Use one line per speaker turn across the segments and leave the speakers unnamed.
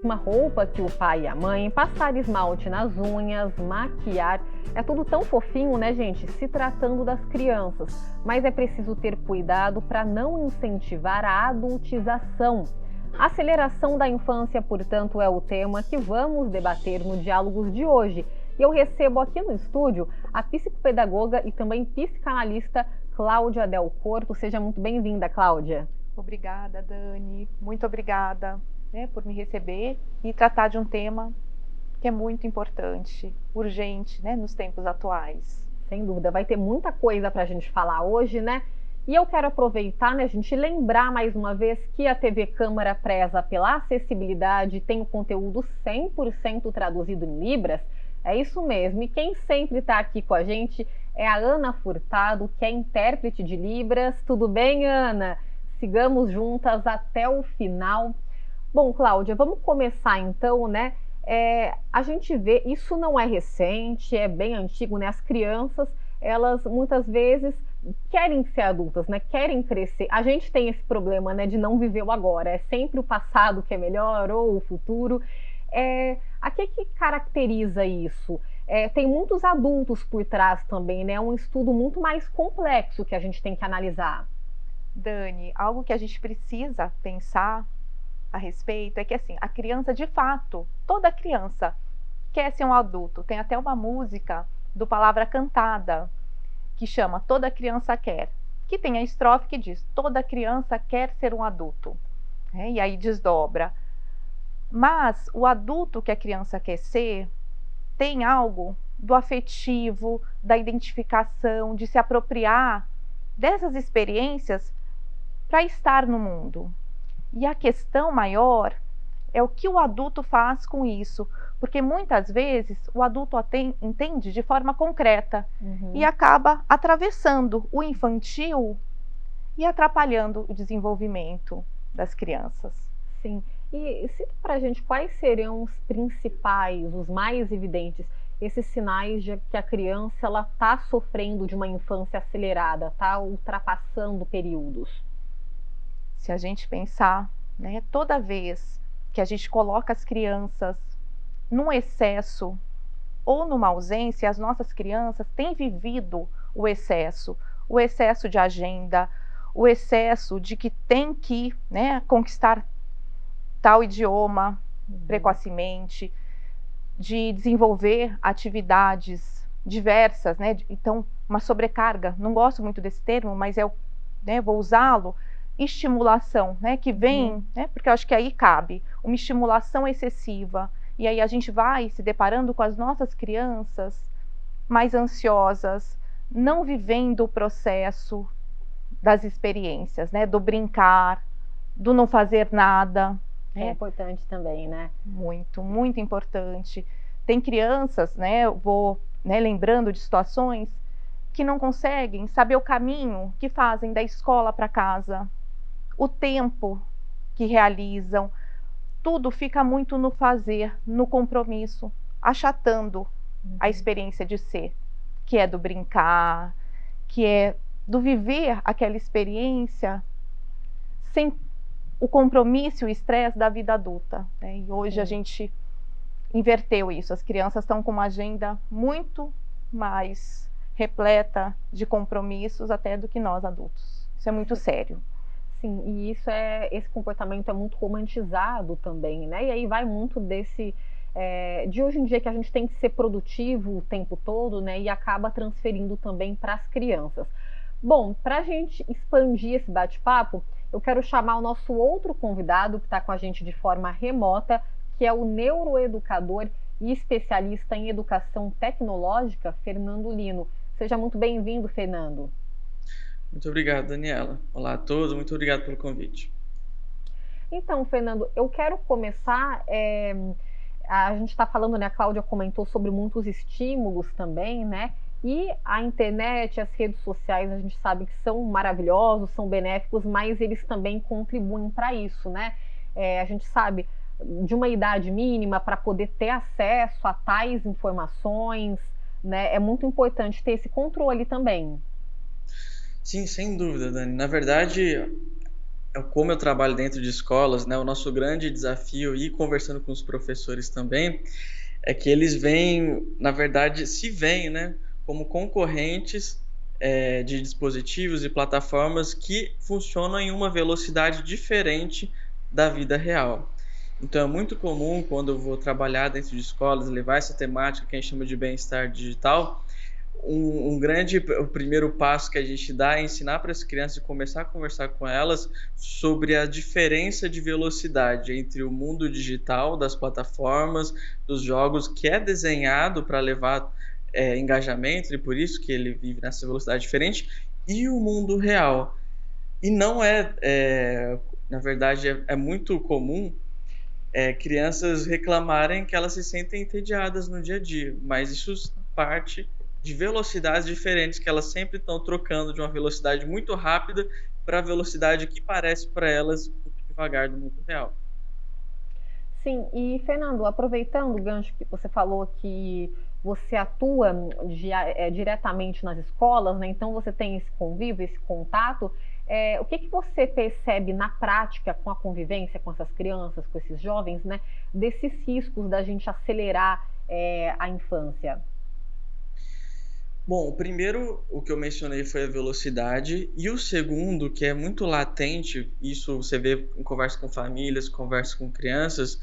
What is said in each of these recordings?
mesma roupa que o pai e a mãe, passar esmalte nas unhas, maquiar. É tudo tão fofinho, né, gente? Se tratando das crianças. Mas é preciso ter cuidado para não incentivar a adultização. A aceleração da infância, portanto, é o tema que vamos debater no Diálogos de hoje. E eu recebo aqui no estúdio a psicopedagoga e também psicanalista Cláudia Del Corto. Seja muito bem-vinda, Cláudia.
Obrigada, Dani. Muito obrigada, por me receber e tratar de um tema que é muito importante, urgente, nos tempos atuais.
Sem dúvida, vai ter muita coisa para a gente falar hoje, né? E eu quero aproveitar, a gente lembrar mais uma vez que a TV Câmara preza pela acessibilidade, tem o conteúdo 100% traduzido em Libras. É isso mesmo, e quem sempre está aqui com a gente é a Ana Furtado, que é intérprete de Libras. Tudo bem, Ana? Sigamos juntas até o final. Bom, Cláudia, vamos começar então, né? A gente vê, isso não é recente, é bem antigo, né? As crianças, elas muitas vezes querem ser adultas, né? Querem crescer. A gente tem esse problema, né? De não viver o agora. É sempre o passado que é melhor ou o futuro. A que caracteriza isso? Tem muitos adultos por trás também, né? É um estudo muito mais complexo que a gente tem que analisar.
Dani, algo que a gente precisa pensar a respeito é que, assim, a criança, de fato, toda criança quer ser um adulto. Tem até uma música do Palavra Cantada que chama Toda Criança Quer, que tem a estrofe que diz: toda criança quer ser um adulto, e aí desdobra. Mas o adulto que a criança quer ser tem algo do afetivo, da identificação, de se apropriar dessas experiências para estar no mundo. E a questão maior é o que o adulto faz com isso, porque muitas vezes o adulto entende de forma concreta e acaba atravessando o infantil e atrapalhando o desenvolvimento das crianças.
Sim. E cita para a gente quais seriam os principais, os mais evidentes, esses sinais de que a criança está sofrendo de uma infância acelerada, está ultrapassando períodos?
Se a gente pensar, toda vez que a gente coloca as crianças num excesso ou numa ausência, as nossas crianças têm vivido o excesso de agenda, o excesso de que tem que conquistar tal idioma precocemente, de desenvolver atividades diversas, então uma sobrecarga, não gosto muito desse termo, mas vou usá-lo, estimulação, que vem, porque eu acho que aí cabe, uma estimulação excessiva, e aí a gente vai se deparando com as nossas crianças mais ansiosas, não vivendo o processo das experiências, do brincar, do não fazer nada.
É importante também, né?
Muito, muito importante. Tem crianças, eu vou lembrando de situações que não conseguem saber o caminho que fazem da escola para casa, o tempo que realizam, tudo fica muito no fazer, no compromisso, achatando a experiência de ser, que é do brincar, que é do viver aquela experiência sem o compromisso e o estresse da vida adulta. E hoje a gente inverteu isso, as crianças estão com uma agenda muito mais repleta de compromissos até do que nós adultos. Isso é muito sério.
Sim, e esse comportamento é muito romantizado também, né? E aí vai muito de hoje em dia que a gente tem que ser produtivo o tempo todo, né? E acaba transferindo também para as crianças. Bom, para a gente expandir esse bate-papo, eu quero chamar o nosso outro convidado que está com a gente de forma remota, que é o neuroeducador e especialista em educação tecnológica, Fernando Lino. Seja muito bem-vindo, Fernando.
Muito obrigado, Daniela. Olá a todos, muito obrigado pelo convite.
Então, Fernando, eu quero começar, a gente está falando, né, a Cláudia comentou sobre muitos estímulos também, né, e a internet, as redes sociais, a gente sabe que são maravilhosos, são benéficos, mas eles também contribuem para isso, né, a gente sabe de uma idade mínima para poder ter acesso a tais informações, né, é muito importante ter esse controle também.
Sim, sem dúvida, Dani. Na verdade, como eu trabalho dentro de escolas, né, o nosso grande desafio, e conversando com os professores também, é que eles veem, na verdade, se veem, né, como concorrentes de dispositivos e plataformas que funcionam em uma velocidade diferente da vida real. Então, é muito comum, quando eu vou trabalhar dentro de escolas, levar essa temática que a gente chama de bem-estar digital. O primeiro passo que a gente dá é ensinar para as crianças e começar a conversar com elas sobre a diferença de velocidade entre o mundo digital, das plataformas, dos jogos, que é desenhado para levar engajamento, e por isso que ele vive nessa velocidade diferente, e o mundo real. E não na verdade, é muito comum crianças reclamarem que elas se sentem entediadas no dia a dia, mas isso parte de velocidades diferentes, que elas sempre estão trocando de uma velocidade muito rápida para a velocidade que parece para elas muito devagar do mundo real.
Sim, e Fernando, aproveitando o gancho que você falou que você atua diretamente nas escolas, né? Então você tem esse convívio, esse contato. O que você percebe na prática com a convivência com essas crianças, com esses jovens, né? Desses riscos da gente acelerar a infância?
Bom, o primeiro, o que eu mencionei foi a velocidade, e o segundo, que é muito latente, isso você vê em conversa com famílias, conversa com crianças,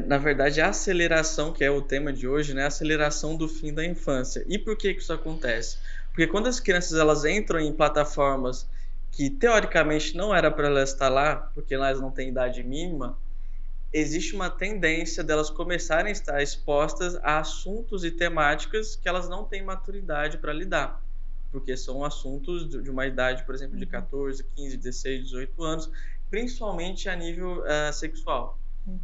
na verdade, a aceleração, que é o tema de hoje, né? A aceleração do fim da infância. E por que isso acontece? Porque quando as crianças elas entram em plataformas que, teoricamente, não era para elas estar lá, porque elas não têm idade mínima, existe uma tendência delas começarem a estar expostas a assuntos e temáticas que elas não têm maturidade para lidar, porque são assuntos de uma idade, por exemplo, de 14, 15, 16, 18 anos, principalmente a nível sexual.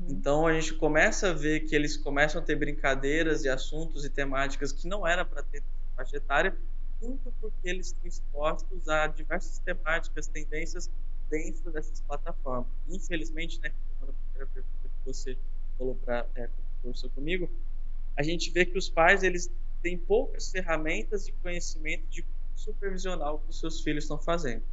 Então a gente começa a ver que eles começam a ter brincadeiras e assuntos e temáticas que não era para ter nessa faixa etária, muito porque eles estão expostos a diversas temáticas, tendências dentro dessas plataformas. Infelizmente, né, na primeira pergunta que você falou conversou comigo, a gente vê que os pais eles têm poucas ferramentas e conhecimento de supervisionar o que os seus filhos estão fazendo.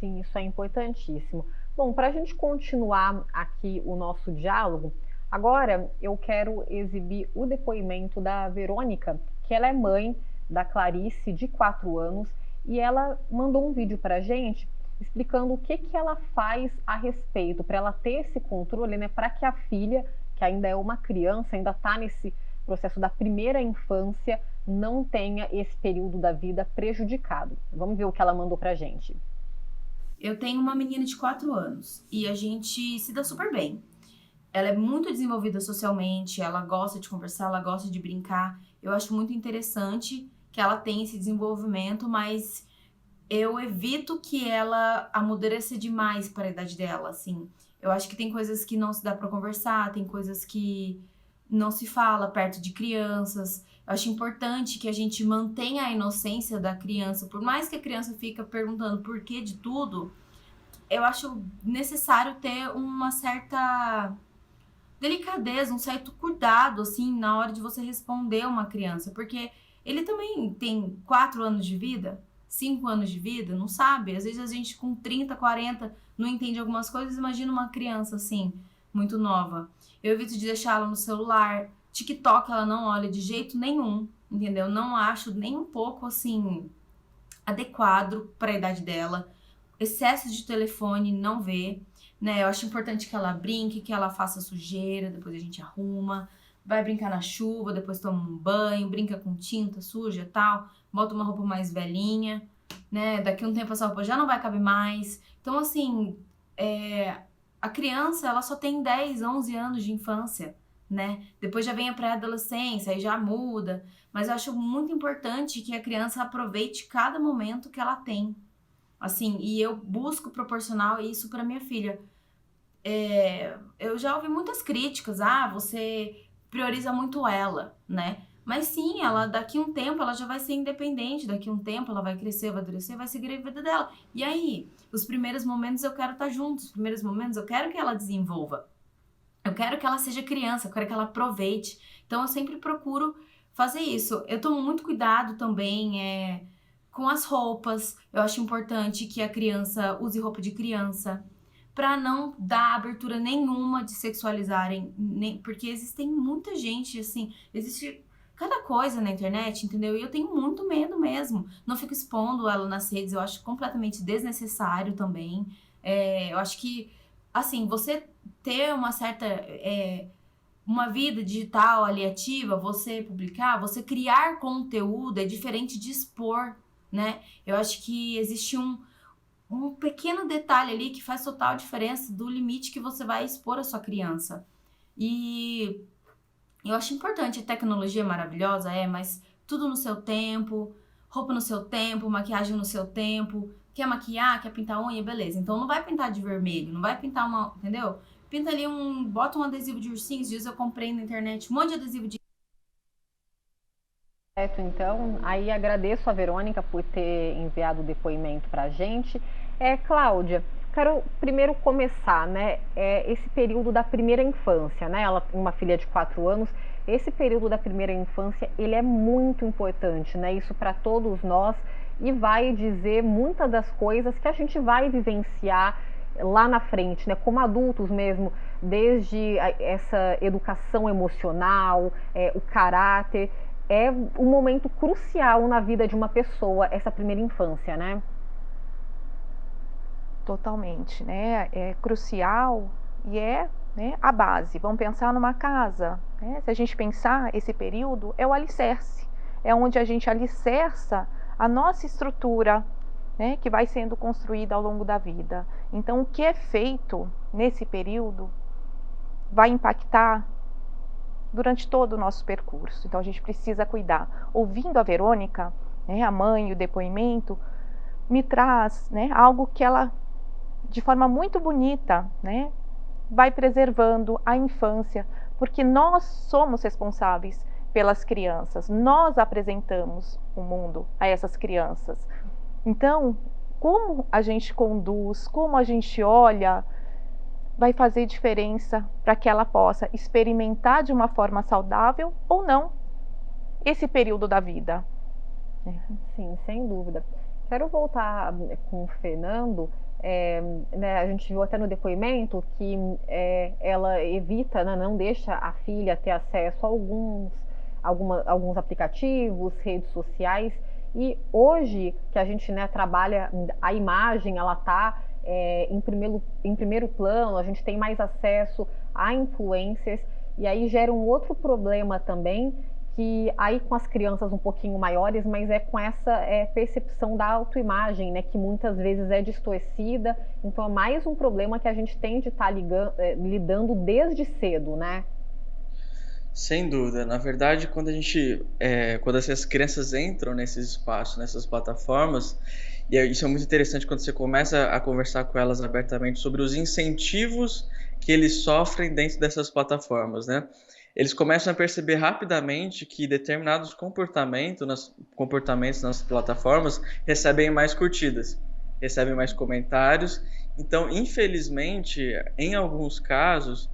Sim, isso é importantíssimo. Bom, para a gente continuar aqui o nosso diálogo, agora eu quero exibir o depoimento da Verônica, que ela é mãe da Clarice, de 4 anos, e ela mandou um vídeo para a gente explicando o que ela faz a respeito, para ela ter esse controle, né, para que a filha, que ainda é uma criança, ainda está nesse processo da primeira infância, não tenha esse período da vida prejudicado. Vamos ver o que ela mandou para a gente.
Eu tenho uma menina de 4 anos e a gente se dá super bem. Ela é muito desenvolvida socialmente, ela gosta de conversar, ela gosta de brincar. Eu acho muito interessante que ela tenha esse desenvolvimento, mas eu evito que ela amadureça demais para a idade dela, assim. Eu acho que tem coisas que não se dá para conversar, tem coisas que não se fala perto de crianças. Eu acho importante que a gente mantenha a inocência da criança, por mais que a criança fica perguntando por que de tudo, eu acho necessário ter uma certa delicadeza, um certo cuidado, assim, na hora de você responder uma criança, porque ele também tem 4 anos de vida, 5 anos de vida, não sabe? Às vezes a gente com 30, 40 não entende algumas coisas, imagina uma criança assim, muito nova. Eu evito de deixá-la no celular, TikTok ela não olha de jeito nenhum, entendeu? Não acho nem um pouco, assim, adequado para a idade dela. Excesso de telefone, não vê, né? Eu acho importante que ela brinque, que ela faça sujeira, depois a gente arruma. Vai brincar na chuva, depois toma um banho, brinca com tinta suja e tal, bota uma roupa mais velhinha, né? Daqui a um tempo essa roupa já não vai caber mais. Então, assim, a criança, ela só tem 10, 11 anos de infância, né? Depois já vem a pré-adolescência, aí já muda. Mas eu acho muito importante que a criança aproveite cada momento que ela tem. Assim, e eu busco proporcionar isso para minha filha. Eu já ouvi muitas críticas, você prioriza muito ela, né? Mas sim, ela daqui a um tempo ela já vai ser independente, daqui a um tempo ela vai crescer, vai amadurecer, vai seguir a vida dela. E aí, os primeiros momentos eu quero estar junto, os primeiros momentos eu quero que ela desenvolva. Eu quero que ela seja criança, eu quero que ela aproveite. Então eu sempre procuro fazer isso. Eu tomo muito cuidado também com as roupas. Eu acho importante que a criança use roupa de criança, para não dar abertura nenhuma de sexualizarem, porque existem muita gente, assim, existe cada coisa na internet, entendeu? E eu tenho muito medo mesmo. Não fico expondo ela nas redes, eu acho completamente desnecessário também. Eu acho que, assim, você ter uma certa... uma vida digital ali ativa, você publicar, você criar conteúdo é diferente de expor, né? Eu acho que existe um pequeno detalhe ali que faz total diferença do limite que você vai expor a sua criança. E eu acho importante, a tecnologia é maravilhosa, mas tudo no seu tempo, roupa no seu tempo, maquiagem no seu tempo. Quer maquiar, quer pintar unha, beleza. Então não vai pintar de vermelho, não vai pintar entendeu? Pinta ali bota um adesivo de ursinho. Esses dias eu comprei na internet um monte de adesivo de...
Certo, então, aí agradeço a Verônica por ter enviado o depoimento para a gente. Cláudia, quero primeiro começar, né, esse período da primeira infância, né, ela tem uma filha de 4 anos, esse período da primeira infância, ele é muito importante, né, isso para todos nós, e vai dizer muitas das coisas que a gente vai vivenciar lá na frente, né, como adultos mesmo, desde essa educação emocional, o caráter. É um momento crucial na vida de uma pessoa, essa primeira infância, né?
Totalmente, né? É crucial e né, a base. Vamos pensar numa casa, né? Se a gente pensar, esse período é o alicerce, é onde a gente alicerça a nossa estrutura, né, que vai sendo construída ao longo da vida. Então, o que é feito nesse período vai impactar durante todo o nosso percurso. Então a gente precisa cuidar. Ouvindo a Verônica, né, a mãe, o depoimento, me traz, né, algo que ela, de forma muito bonita, né, vai preservando a infância, porque nós somos responsáveis pelas crianças, nós apresentamos o mundo a essas crianças. Então, como a gente conduz, como a gente olha, vai fazer diferença para que ela possa experimentar de uma forma saudável ou não esse período da vida.
Sim, sem dúvida. Quero voltar com o Fernando. Né, a gente viu até no depoimento que ela evita, né, não deixa a filha ter acesso a alguns aplicativos, redes sociais. E hoje que a gente, né, trabalha a imagem, ela está em primeiro plano, a gente tem mais acesso a influencers, e aí gera um outro problema também, que aí com as crianças um pouquinho maiores, mas com essa percepção da autoimagem, né, que muitas vezes é distorcida. Então é mais um problema que a gente tem de estar lidando desde cedo, né?
Sem dúvida. Na verdade, quando essas crianças entram nesses espaços, nessas plataformas, e isso é muito interessante quando você começa a conversar com elas abertamente sobre os incentivos que eles sofrem dentro dessas plataformas, né? Eles começam a perceber rapidamente que determinados comportamentos nas plataformas recebem mais curtidas, recebem mais comentários. Então, infelizmente, em alguns casos,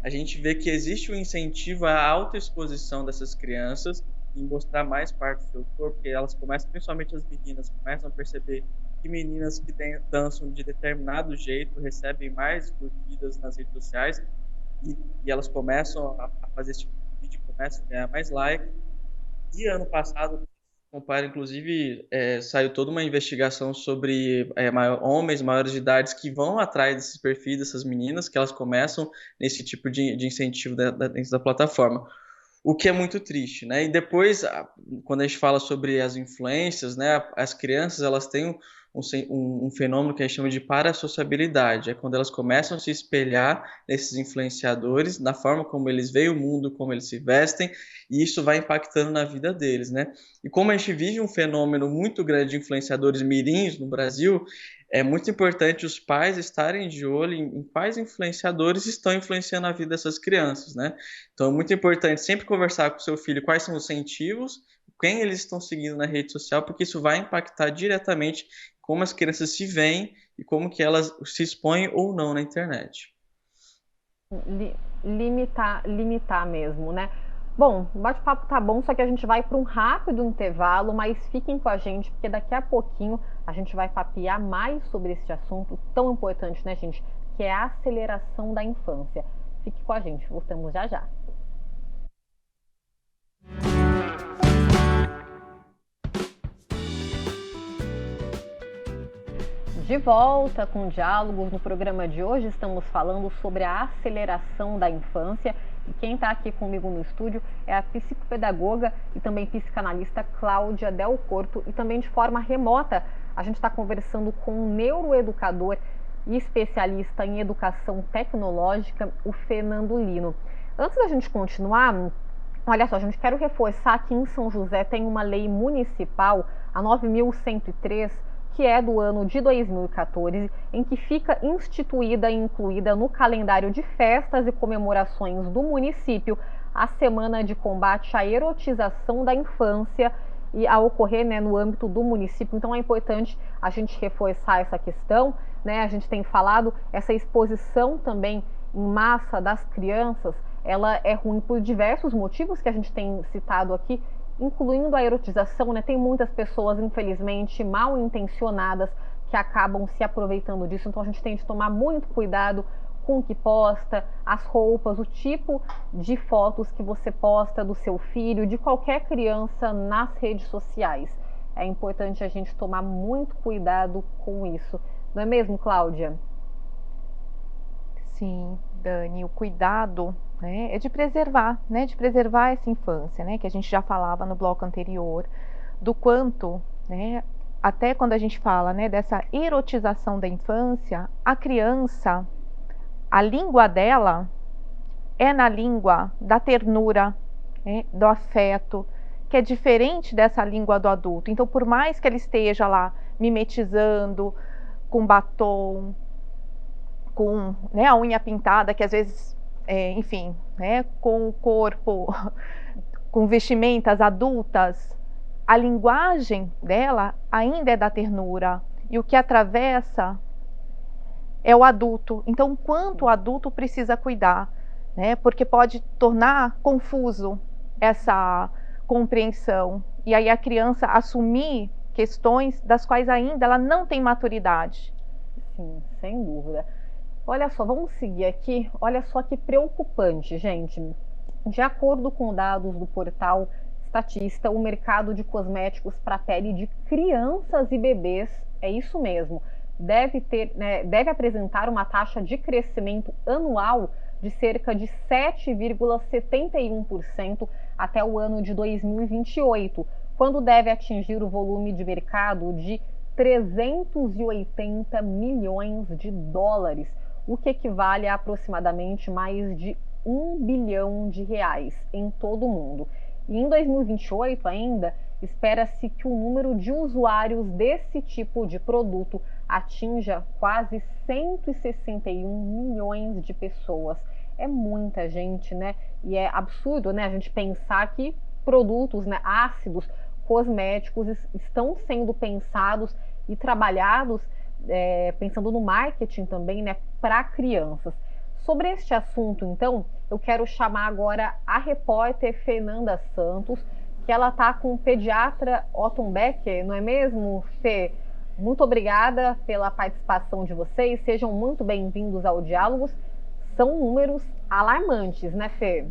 a gente vê que existe um incentivo à autoexposição dessas crianças em mostrar mais parte do seu corpo, porque elas começam, principalmente as meninas, começam a perceber que meninas que dançam de determinado jeito recebem mais curtidas nas redes sociais e elas começam a fazer esse tipo de vídeo, começam a ganhar mais like. E ano passado, inclusive, saiu toda uma investigação sobre homens maiores de idade que vão atrás desses perfis dessas meninas, que elas começam nesse tipo de incentivo dentro da plataforma. O que é muito triste, né? E depois, quando a gente fala sobre as influências, né, as crianças, elas têm um fenômeno que a gente chama de parassociabilidade. É quando elas começam a se espelhar nesses influenciadores, na forma como eles veem o mundo, como eles se vestem, e isso vai impactando na vida deles, né? E como a gente vive um fenômeno muito grande de influenciadores mirins no Brasil, é muito importante os pais estarem de olho em quais influenciadores estão influenciando a vida dessas crianças, né? Então é muito importante sempre conversar com o seu filho quais são os incentivos, quem eles estão seguindo na rede social, porque isso vai impactar diretamente como as crianças se veem e como que elas se expõem ou não na internet.
Limitar mesmo, né? Bom, o bate-papo tá bom, só que a gente vai para um rápido intervalo, mas fiquem com a gente, porque daqui a pouquinho a gente vai papear mais sobre esse assunto tão importante, né, gente? Que é a aceleração da infância. Fique com a gente, voltamos já já. De volta com Diálogos. No programa de hoje estamos falando sobre a aceleração da infância. E quem está aqui comigo no estúdio é a psicopedagoga e também psicanalista Cláudia Del Corto. E também de forma remota a gente está conversando com um neuroeducador e especialista em educação tecnológica, o Fernando Lino. Antes da gente continuar, olha só, a gente quer reforçar que em São José tem uma lei municipal, a 9.103, que é do ano de 2014, em que fica instituída e incluída no calendário de festas e comemorações do município a Semana de Combate à Erotização da Infância e a ocorrer, né, no âmbito do município. Então é importante a gente reforçar essa questão, né? A gente tem falado, essa exposição também em massa das crianças, ela é ruim por diversos motivos que a gente tem citado aqui, incluindo a erotização, né? Tem muitas pessoas, infelizmente, mal intencionadas que acabam se aproveitando disso. Então a gente tem de tomar muito cuidado com o que posta, as roupas, o tipo de fotos que você posta do seu filho, de qualquer criança nas redes sociais. É importante a gente tomar muito cuidado com isso. Não é mesmo, Cláudia?
Sim, Dani, o cuidado, né, é de preservar, né, de preservar essa infância, né, que a gente já falava no bloco anterior, do quanto, né, até quando a gente fala, né, dessa erotização da infância, a criança, a língua dela é na língua da ternura, né, do afeto, que é diferente dessa língua do adulto. Então, por mais que ela esteja lá mimetizando, com batom, com, né, a unha pintada, que às vezes, enfim, né, com o corpo, com vestimentas adultas, a linguagem dela ainda é da ternura. E o que atravessa é o adulto. Então, quanto o adulto precisa cuidar, né, porque pode tornar confuso essa compreensão. E aí a criança assumir questões das quais ainda ela não tem maturidade.
Sim, sem dúvida. Olha só, vamos seguir aqui. Olha só que preocupante, gente. De acordo com dados do portal Statista, o mercado de cosméticos para a pele de crianças e bebês, é isso mesmo, deve apresentar uma taxa de crescimento anual de cerca de 7,71% até o ano de 2028, quando deve atingir o volume de mercado de 380 milhões de dólares, o que equivale a aproximadamente mais de 1 bilhão de reais em todo o mundo. E em 2028 ainda, espera-se que o número de usuários desse tipo de produto atinja quase 161 milhões de pessoas. É muita gente, né? E é absurdo, né, a gente pensar que produtos, né, ácidos, cosméticos estão sendo pensados e trabalhados, pensando no marketing também, né, para crianças. Sobre este assunto, então, eu quero chamar agora a repórter Fernanda Santos, que ela está com o pediatra Otton Becker, não é mesmo, Fê? Muito obrigada pela participação de vocês, sejam muito bem-vindos ao Diálogos. São números alarmantes, né, Fê?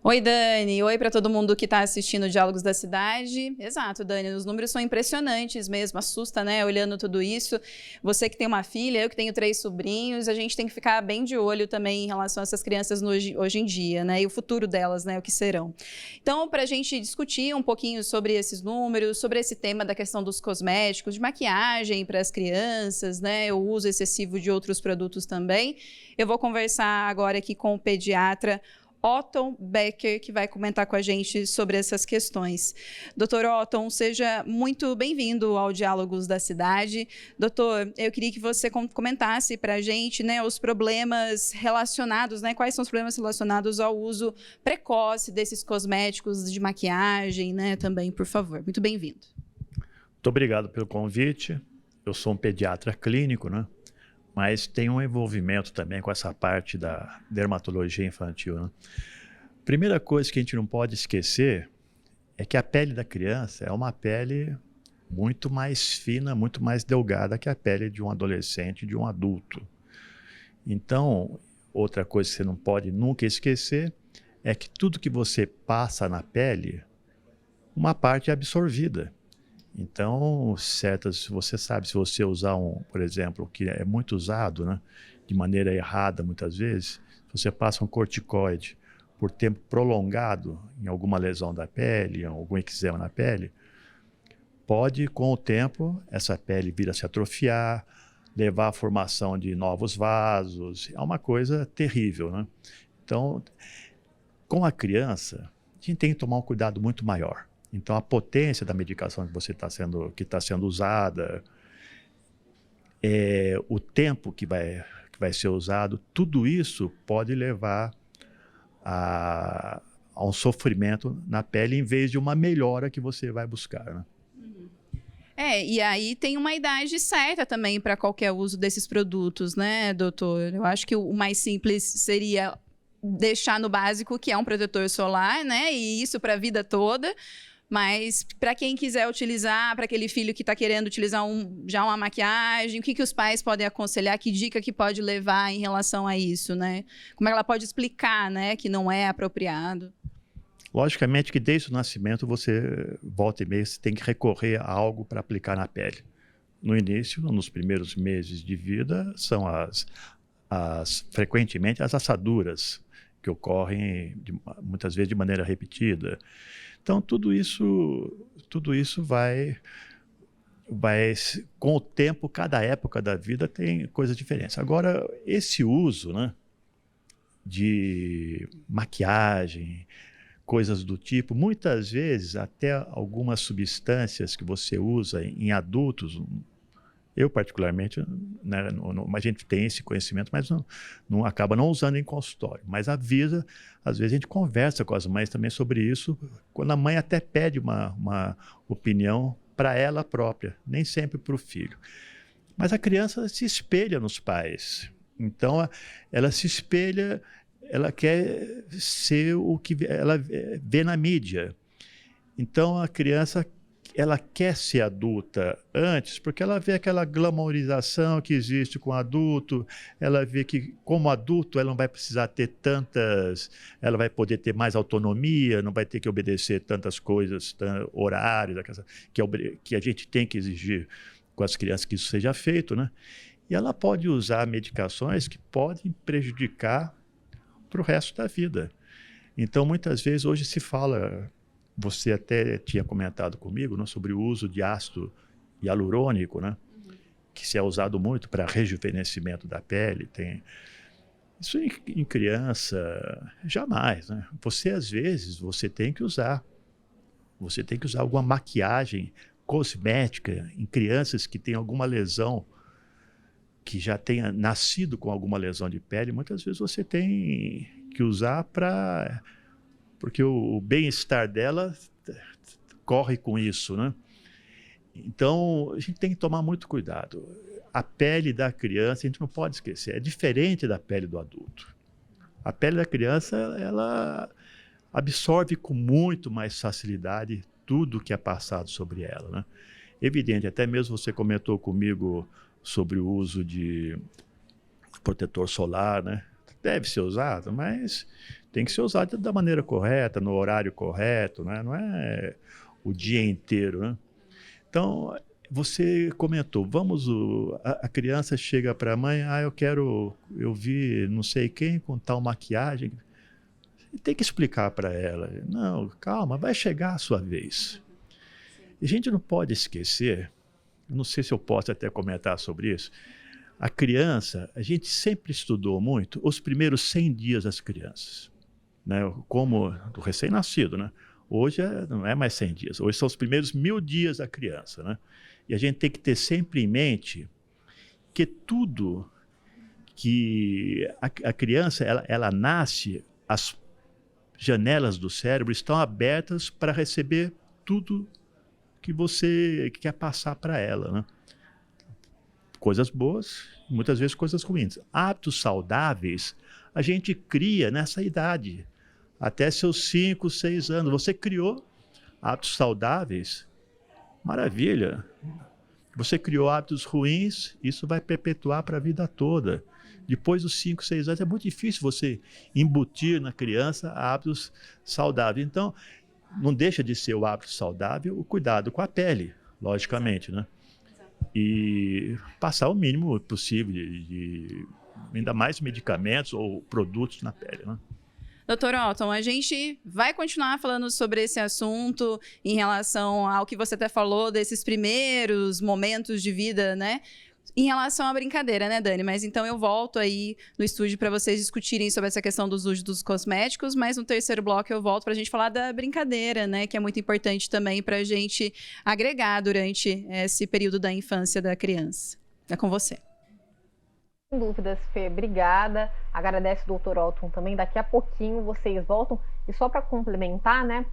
Oi, Dani. Oi para todo mundo que está assistindo Diálogos da Cidade. Exato, Dani. Os números são impressionantes mesmo. Assusta, né? Olhando tudo isso. Você que tem uma filha, eu que tenho 3 sobrinhos, a gente tem que ficar bem de olho também em relação a essas crianças hoje em dia, né? E o futuro delas, né? O que serão. Então, para a gente discutir um pouquinho sobre esses números, sobre esse tema da questão dos cosméticos, de maquiagem para as crianças, né? O uso excessivo de outros produtos também, eu vou conversar agora aqui com o pediatra Otton Becker, que vai comentar com a gente sobre essas questões. Doutor Otton, seja muito bem-vindo ao Diálogos da Cidade. Doutor, eu queria que você comentasse para a gente, né, os problemas relacionados, né, quais são os problemas relacionados ao uso precoce desses cosméticos de maquiagem, né, também, por favor. Muito bem-vindo.
Muito obrigado pelo convite. Eu sou um pediatra clínico, né? Mas tem um envolvimento também com essa parte da dermatologia infantil, né? Primeira coisa que a gente não pode esquecer é que a pele da criança é uma pele muito mais fina, muito mais delgada que a pele de um adolescente, de um adulto. Então, outra coisa que você não pode nunca esquecer é que tudo que você passa na pele, uma parte é absorvida. Então, você sabe, se você usar por exemplo, que é muito usado, né, de maneira errada muitas vezes, se você passa um corticoide por tempo prolongado em alguma lesão da pele, em algum eczema na pele, pode, com o tempo, essa pele vir a se atrofiar, levar à formação de novos vasos. É uma coisa terrível, né? Então, com a criança, a gente tem que tomar um cuidado muito maior. Então, a potência da medicação que está sendo usada, o tempo que vai ser usado, tudo isso pode levar a um sofrimento na pele em vez de uma melhora que você vai buscar, né?
E aí tem uma idade certa também para qualquer uso desses produtos, né, doutor? Eu acho que o mais simples seria deixar no básico, que é um protetor solar, né? E isso para a vida toda. Mas para quem quiser utilizar, para aquele filho que está querendo utilizar já uma maquiagem, o que os pais podem aconselhar? Que dica que pode levar em relação a isso, né? Como é que ela pode explicar, né, que não é apropriado?
Logicamente que desde o nascimento você, volta e meia, você tem que recorrer a algo para aplicar na pele. No início, nos primeiros meses de vida, são frequentemente as assaduras que ocorrem muitas vezes de maneira repetida. Então, tudo isso vai, com o tempo, cada época da vida tem coisas diferentes. Agora, esse uso, né, de maquiagem, coisas do tipo, muitas vezes até algumas substâncias que você usa em adultos, eu particularmente, né, a gente tem esse conhecimento, mas não acaba não usando em consultório. Mas avisa, às vezes a gente conversa com as mães também sobre isso, quando a mãe até pede uma opinião para ela própria, nem sempre para o filho. Mas a criança se espelha nos pais. Então, ela se espelha, ela quer ser o que ela vê na mídia. Então, a criança, ela quer ser adulta antes, porque ela vê aquela glamourização que existe com o adulto, ela vê que, como adulto, ela não vai precisar ter ela vai poder ter mais autonomia, não vai ter que obedecer tantas coisas, horários, que a gente tem que exigir com as crianças que isso seja feito, né? E ela pode usar medicações que podem prejudicar para o resto da vida. Então, muitas vezes, hoje se fala, você até tinha comentado comigo, né, sobre o uso de ácido hialurônico, né, que se é usado muito para rejuvenescimento da pele. Isso em criança, jamais, né? Às vezes, você tem que usar alguma maquiagem cosmética em crianças que têm alguma lesão, que já tenha nascido com alguma lesão de pele. Muitas vezes você tem que usar porque o bem-estar dela corre com isso, né? Então, a gente tem que tomar muito cuidado. A pele da criança, a gente não pode esquecer, é diferente da pele do adulto. A pele da criança, ela absorve com muito mais facilidade tudo que é passado sobre ela, né? Evidente, até mesmo você comentou comigo sobre o uso de protetor solar, né? Deve ser usado, mas tem que ser usado da maneira correta, no horário correto, né? Não é o dia inteiro, né? Então, você comentou, a criança chega para a mãe, eu vi não sei quem com tal maquiagem. E tem que explicar para ela, não, calma, vai chegar a sua vez. E a gente não pode esquecer, não sei se eu posso até comentar sobre isso, a criança, a gente sempre estudou muito os primeiros 100 dias das crianças, né? Como do recém-nascido, né? Hoje não é mais 100 dias, hoje são os primeiros 1000 dias da criança, né? E a gente tem que ter sempre em mente que tudo que a criança, ela nasce, as janelas do cérebro estão abertas para receber tudo que você quer passar para ela, né? Coisas boas, muitas vezes coisas ruins. Hábitos saudáveis a gente cria nessa idade. até seus 5, 6 anos. Você criou hábitos saudáveis, maravilha. Você criou hábitos ruins, isso vai perpetuar para a vida toda. Depois dos 5, 6 anos, é muito difícil você embutir na criança hábitos saudáveis. Então, não deixa de ser o hábito saudável o cuidado com a pele, logicamente, né? E passar o mínimo possível de ainda mais medicamentos ou produtos na pele, né?
Doutor Otton, a gente vai continuar falando sobre esse assunto em relação ao que você até falou desses primeiros momentos de vida, né? Em relação à brincadeira, né, Dani? Mas então eu volto aí no estúdio para vocês discutirem sobre essa questão dos usos dos cosméticos, mas no terceiro bloco eu volto para a gente falar da brincadeira, né? Que é muito importante também para a gente agregar durante esse período da infância da criança. É com você.
Sem dúvidas, Fê, obrigada. Agradece o Dr. Otton também. Daqui a pouquinho vocês voltam. E só para complementar, né,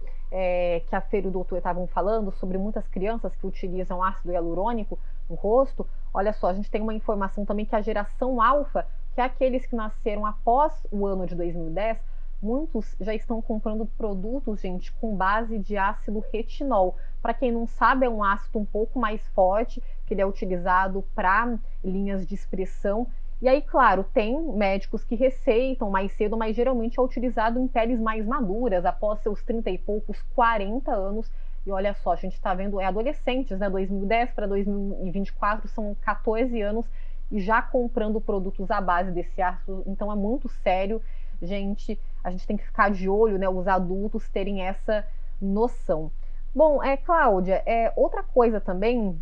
que a Fê e o doutor estavam falando sobre muitas crianças que utilizam ácido hialurônico no rosto. Olha só, a gente tem uma informação também que a geração alfa, que é aqueles que nasceram após o ano de 2010, muitos já estão comprando produtos, gente, com base de ácido retinol. Para quem não sabe, é um ácido um pouco mais forte, que ele é utilizado para linhas de expressão. E aí, claro, tem médicos que receitam mais cedo, mas geralmente é utilizado em peles mais maduras, após seus 30 e poucos, 40 anos. E olha só, a gente está vendo, adolescentes, né? 2010 para 2024 são 14 anos e já comprando produtos à base desse ácido. Então é muito sério, gente. A gente tem que ficar de olho, né? Os adultos terem essa noção. Bom, Cláudia, outra coisa também,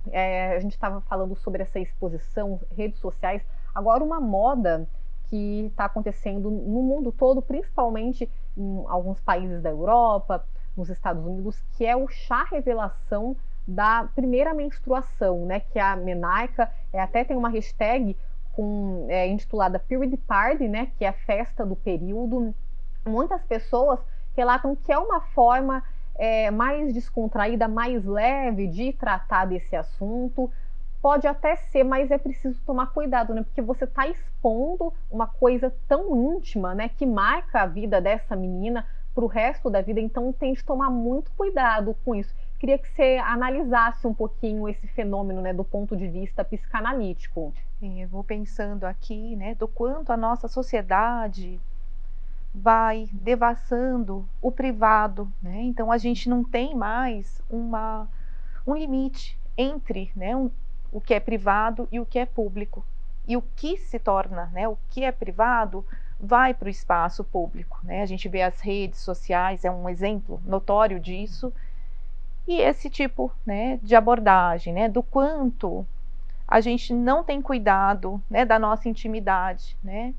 a gente estava falando sobre essa exposição, redes sociais. Agora, uma moda que está acontecendo no mundo todo, principalmente em alguns países da Europa, nos Estados Unidos, que é o chá revelação da primeira menstruação, né? Que é a menarca, até tem uma hashtag intitulada Period Party, né? Que é a festa do período. Muitas pessoas relatam que é uma forma mais descontraída, mais leve de tratar desse assunto. Pode até ser, mas é preciso tomar cuidado, né? Porque você está expondo uma coisa tão íntima, né? Que marca a vida dessa menina para o resto da vida, então tem de tomar muito cuidado com isso. Queria que você analisasse um pouquinho esse fenômeno, né? Do ponto de vista psicanalítico.
Eu vou pensando aqui, né? Do quanto a nossa sociedade vai devassando o privado, né? Então a gente não tem mais um limite entre, né? O que é privado e o que é público. E o que se torna, né, o que é privado, vai para o espaço público, né? A gente vê as redes sociais, é um exemplo notório disso. E esse tipo, né, de abordagem, né, do quanto a gente não tem cuidado, né, da nossa intimidade, né,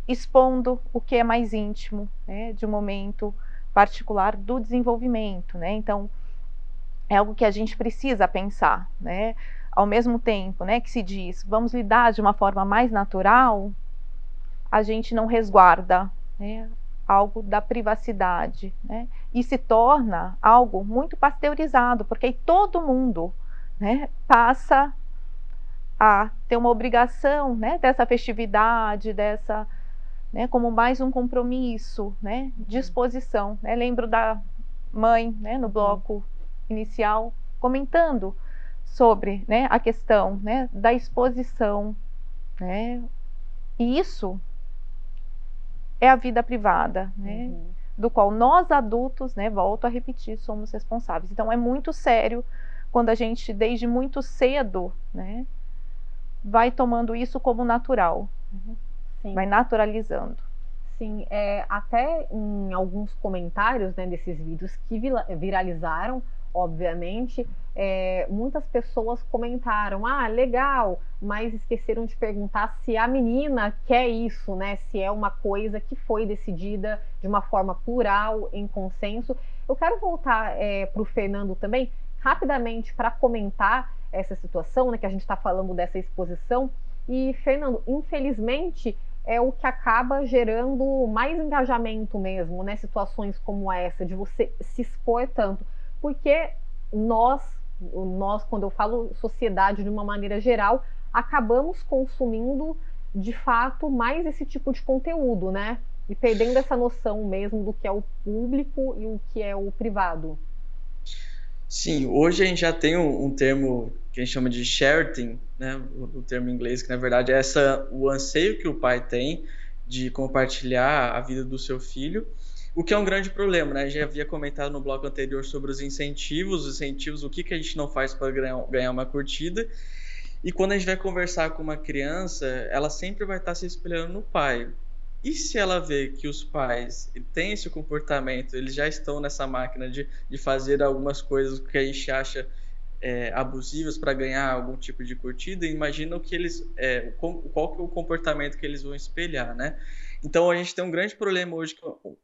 expondo o que é mais íntimo, né, de um momento particular do desenvolvimento, né? Então, é algo que a gente precisa pensar, né? Ao mesmo tempo, né, que se diz, vamos lidar de uma forma mais natural, a gente não resguarda, né, algo da privacidade, né? E se torna algo muito pasteurizado, porque aí todo mundo, né, passa a ter uma obrigação, né, dessa festividade, dessa, né, como mais um compromisso, né, de exposição, né? Lembro da mãe, né, no bloco inicial, comentando sobre, né, a questão, né, da exposição, né? E isso é a vida privada, né? Do qual nós adultos, né, volto a repetir, somos responsáveis. Então é muito sério quando a gente, desde muito cedo, né, vai tomando isso como natural,
Sim.
Vai naturalizando.
Sim, até em alguns comentários, né, desses vídeos que viralizaram, obviamente, muitas pessoas comentaram, legal, mas esqueceram de perguntar se a menina quer isso, né? Se é uma coisa que foi decidida de uma forma plural, em consenso. Eu quero voltar para o Fernando também, rapidamente, para comentar essa situação, né, que a gente está falando dessa exposição. E, Fernando, infelizmente, é o que acaba gerando mais engajamento mesmo, né? Situações como essa, de você se expor tanto. Porque nós, quando eu falo sociedade de uma maneira geral, acabamos consumindo, de fato, mais esse tipo de conteúdo, né? e perdendo essa noção mesmo do que é o público e o que é o privado.
Sim, hoje a gente já tem um termo que a gente chama de sharing, né? O termo em inglês, que na verdade é o anseio que o pai tem de compartilhar a vida do seu filho, o que é um grande problema, né? Já havia comentado no bloco anterior sobre os incentivos, o que a gente não faz para ganhar uma curtida. E quando a gente vai conversar com uma criança, ela sempre vai estar se espelhando no pai. E se ela vê que os pais têm esse comportamento, eles já estão nessa máquina de fazer algumas coisas que a gente acha abusivas para ganhar algum tipo de curtida, imagina que qual que é o comportamento que eles vão espelhar, né? Então a gente tem um grande problema hoje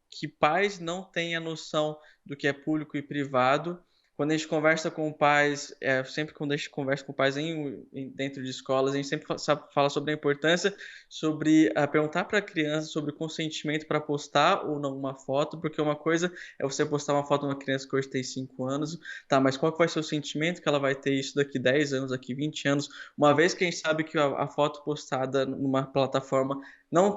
que pais não têm a noção do que é público e privado. Quando a gente conversa com pais, sempre quando a gente conversa com pais dentro de escolas, a gente sempre fala sobre a importância sobre perguntar para a criança sobre consentimento para postar ou não uma foto, porque uma coisa é você postar uma foto de uma criança que hoje tem 5 anos, tá, mas qual que vai ser o sentimento que ela vai ter isso daqui 10 anos, daqui 20 anos, uma vez que a gente sabe que a foto postada numa plataforma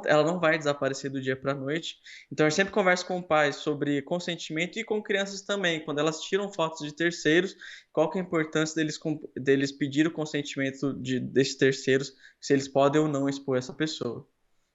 ela não vai desaparecer do dia para a noite. Então, a gente sempre conversa com pais sobre consentimento e com crianças também. Quando elas tiram fotos de terceiros, qual que é a importância deles pedir o consentimento desses terceiros, se eles podem ou não expor essa pessoa.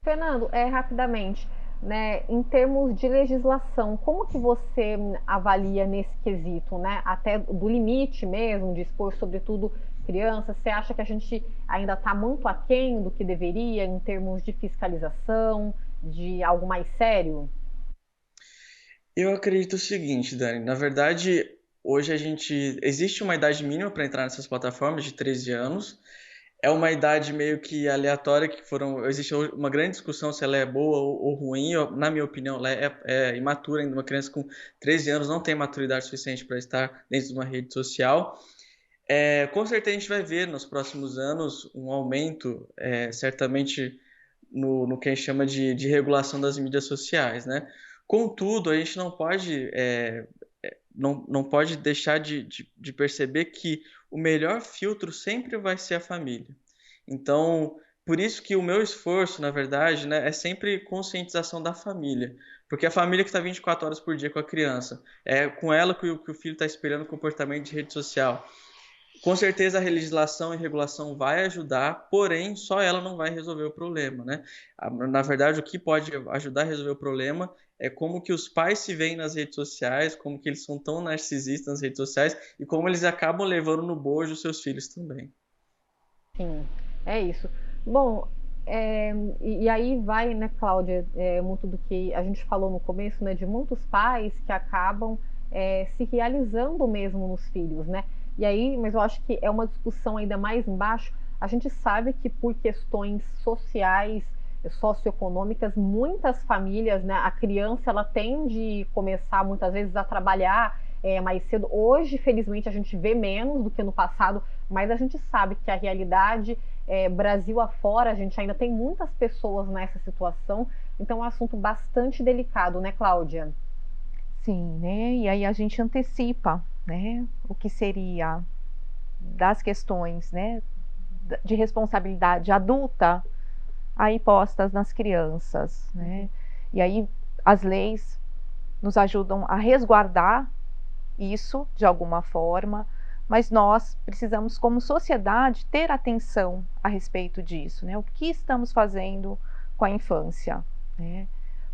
Fernando, rapidamente, né, em termos de legislação, como que você avalia nesse quesito, né, até do limite mesmo, de expor sobretudo crianças? Você acha que a gente ainda está muito aquém do que deveria em termos de fiscalização, de algo mais sério?
Eu acredito o seguinte, Dani, na verdade, hoje existe uma idade mínima para entrar nessas plataformas de 13 anos, é uma idade meio que aleatória, existe uma grande discussão se ela é boa ou ruim. Na minha opinião, ela é imatura ainda. Uma criança com 13 anos não tem maturidade suficiente para estar dentro de uma rede social. Com certeza a gente vai ver nos próximos anos um aumento, certamente, no que a gente chama de regulação das mídias sociais, né? Contudo, a gente não pode não pode deixar de perceber que o melhor filtro sempre vai ser a família. Então, por isso que o meu esforço, na verdade, né, é sempre conscientização da família. Porque a família que está 24 horas por dia com a criança, é com ela que o filho está esperando o comportamento de rede social. Com certeza a legislação e regulação vai ajudar, porém só ela não vai resolver o problema, né? Na verdade, o que pode ajudar a resolver o problema é como que os pais se veem nas redes sociais, como que eles são tão narcisistas nas redes sociais e como eles acabam levando no bojo os seus filhos também.
Sim, é isso. Bom, e aí vai, né, Cláudia, muito do que a gente falou no começo, né, de muitos pais que acabam se realizando mesmo nos filhos, né? E aí, mas eu acho que é uma discussão ainda mais embaixo. A gente sabe que por questões sociais, socioeconômicas, muitas famílias, né, a criança ela tem de começar muitas vezes a trabalhar mais cedo. Hoje, felizmente, a gente vê menos do que no passado, mas a gente sabe que a realidade, Brasil afora, a gente ainda tem muitas pessoas nessa situação. Então é um assunto bastante delicado, né, Cláudia?
Sim, né? E aí a gente antecipa, né, o que seria das questões, né, de responsabilidade adulta aí postas nas crianças, né? E aí as leis nos ajudam a resguardar isso de alguma forma, mas nós precisamos, como sociedade, ter atenção a respeito disso, né? O que estamos fazendo com a infância, né?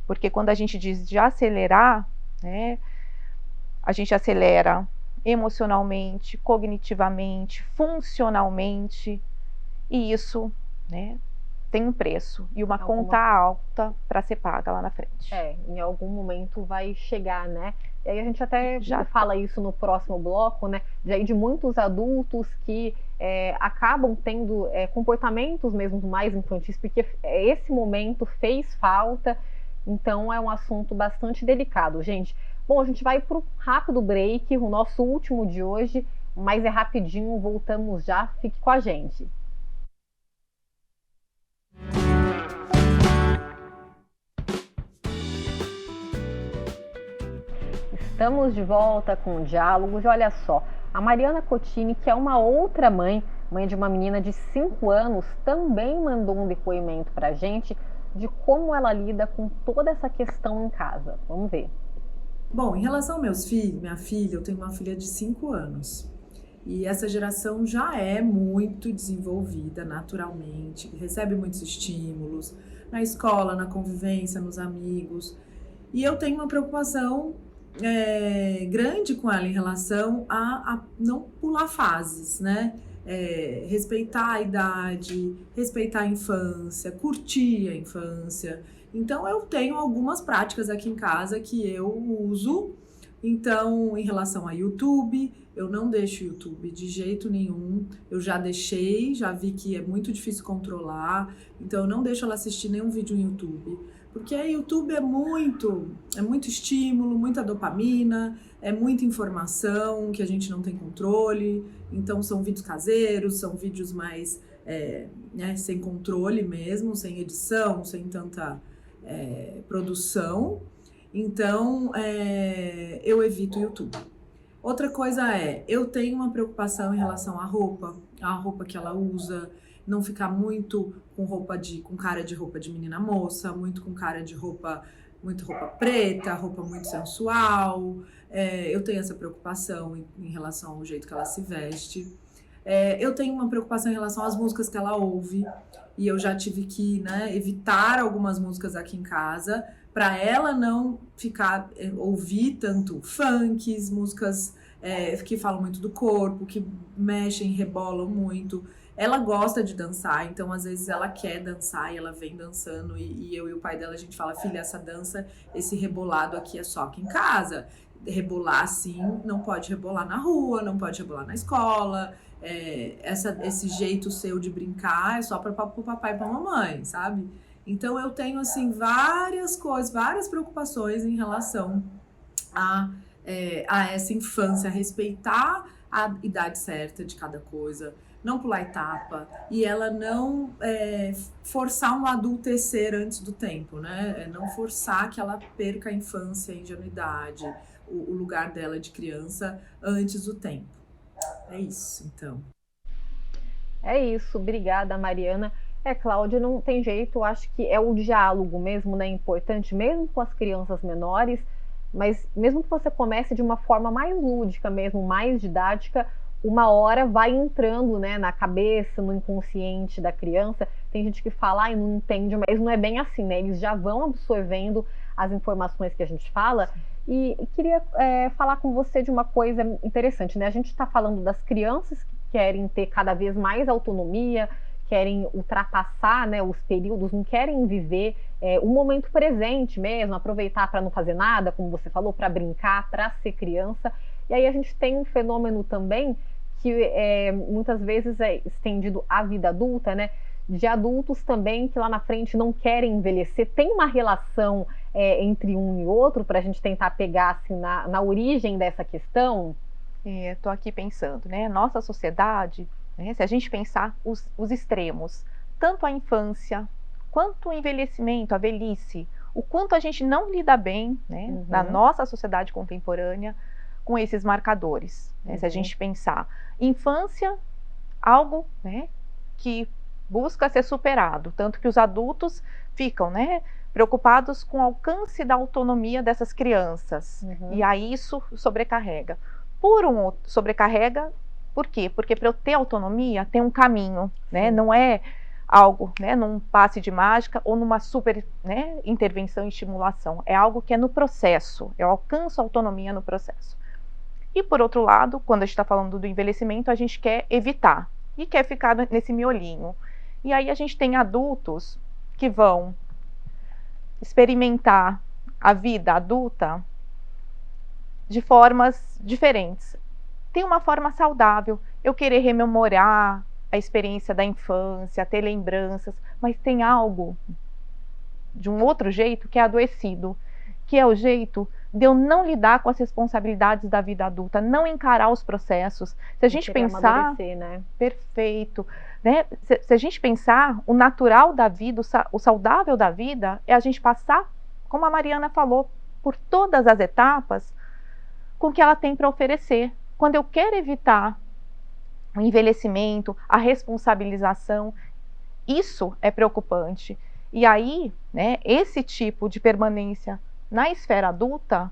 Porque quando a gente diz de acelerar, né, a gente acelera emocionalmente, cognitivamente, funcionalmente, e isso, né, tem um preço e uma conta alta para ser paga lá na frente.
Em algum momento vai chegar, né? E aí a gente até já fala isso no próximo bloco, né? De muitos adultos que acabam tendo comportamentos mesmo mais infantis, porque esse momento fez falta. Então é um assunto bastante delicado, gente. Bom, a gente vai para o rápido break, o nosso último de hoje, mas é rapidinho, voltamos já, fique com a gente. Estamos de volta com Diálogos e olha só, a Mariana Cotini, que é uma outra mãe de uma menina de 5 anos, também mandou um depoimento para a gente de como ela lida com toda essa questão em casa. Vamos ver.
Bom, em relação aos meus filhos, minha filha, eu tenho uma filha de 5 anos. E essa geração já é muito desenvolvida naturalmente, recebe muitos estímulos na escola, na convivência, nos amigos. E eu tenho uma preocupação grande com ela em relação a não pular fases, né? Respeitar a idade, respeitar a infância, curtir a infância. Então eu tenho algumas práticas aqui em casa que eu uso. Então, em relação a YouTube, eu não deixo o YouTube de jeito nenhum. Eu já deixei, já vi que é muito difícil controlar. Então, eu não deixo ela assistir nenhum vídeo no YouTube. Porque o YouTube é muito estímulo, muita dopamina, é muita informação que a gente não tem controle. Então, são vídeos caseiros, são vídeos mais sem controle mesmo, sem edição, sem tanta produção. Então, eu evito o YouTube. Outra coisa eu tenho uma preocupação em relação à roupa que ela usa, não ficar muito com cara de roupa de menina moça, muito com cara de roupa preta, roupa muito sensual. Eu tenho essa preocupação em relação ao jeito que ela se veste. Eu tenho uma preocupação em relação às músicas que ela ouve, e eu já tive que evitar algumas músicas aqui em casa, para ela não ouvir tanto funks, músicas que falam muito do corpo, que mexem, rebolam muito. Ela gosta de dançar, então às vezes ela quer dançar e ela vem dançando, e eu e o pai dela, a gente fala: filha, essa dança, esse rebolado aqui é só aqui em casa. Rebolar assim, não pode rebolar na rua, não pode rebolar na escola. Esse jeito seu de brincar é só para o papai e para a mamãe, sabe? Então eu tenho assim várias coisas, várias preocupações em relação a essa infância, respeitar a idade certa de cada coisa, não pular etapa, e ela não forçar um adultecer antes do tempo, né? Não forçar que ela perca a infância, a ingenuidade, o lugar dela de criança antes do tempo. É isso, então.
É isso, obrigada, Mariana. Cláudia, não tem jeito, eu acho que é o diálogo mesmo, né, importante, mesmo com as crianças menores, mas mesmo que você comece de uma forma mais lúdica mesmo, mais didática, uma hora vai entrando, né, na cabeça, no inconsciente da criança. Tem gente que fala, não entende, mas não é bem assim, né, eles já vão absorvendo as informações que a gente fala. E queria falar com você de uma coisa interessante, né, a gente está falando das crianças que querem ter cada vez mais autonomia, querem ultrapassar, né, os períodos, não querem viver o momento presente mesmo, aproveitar para não fazer nada, como você falou, para brincar, para ser criança. E aí a gente tem um fenômeno também que muitas vezes é estendido à vida adulta, né, de adultos também que lá na frente não querem envelhecer. Tem uma relação entre um e outro para a gente tentar pegar assim, na origem dessa questão?
Estou aqui pensando, né, nossa sociedade, né, se a gente pensar os extremos, tanto a infância, quanto o envelhecimento, a velhice, o quanto a gente não lida bem, né, na nossa sociedade contemporânea com esses marcadores. Né, se a gente pensar infância, algo, né, que busca ser superado, tanto que os adultos ficam, né, preocupados com o alcance da autonomia dessas crianças, e aí isso sobrecarrega. Sobrecarrega. Por quê? Porque para eu ter autonomia tem um caminho, né? Não é algo, né, num passe de mágica ou numa super, né, intervenção e estimulação. É algo que é no processo. Eu alcanço a autonomia no processo. E por outro lado, quando a gente está falando do envelhecimento, a gente quer evitar e quer ficar nesse miolinho. E aí a gente tem adultos que vão experimentar a vida adulta de formas diferentes. Tem uma forma saudável, eu querer rememorar a experiência da infância, ter lembranças, mas tem algo de um outro jeito que é adoecido, que é o jeito de eu não lidar com as responsabilidades da vida adulta, não encarar os processos. Se a gente pensar,
né?
Perfeito, né? Se a gente pensar, o natural da vida, o saudável da vida é a gente passar, como a Mariana falou, por todas as etapas com o que ela tem para oferecer. Quando eu quero evitar o envelhecimento, a responsabilização, isso é preocupante. E aí, né, esse tipo de permanência na esfera adulta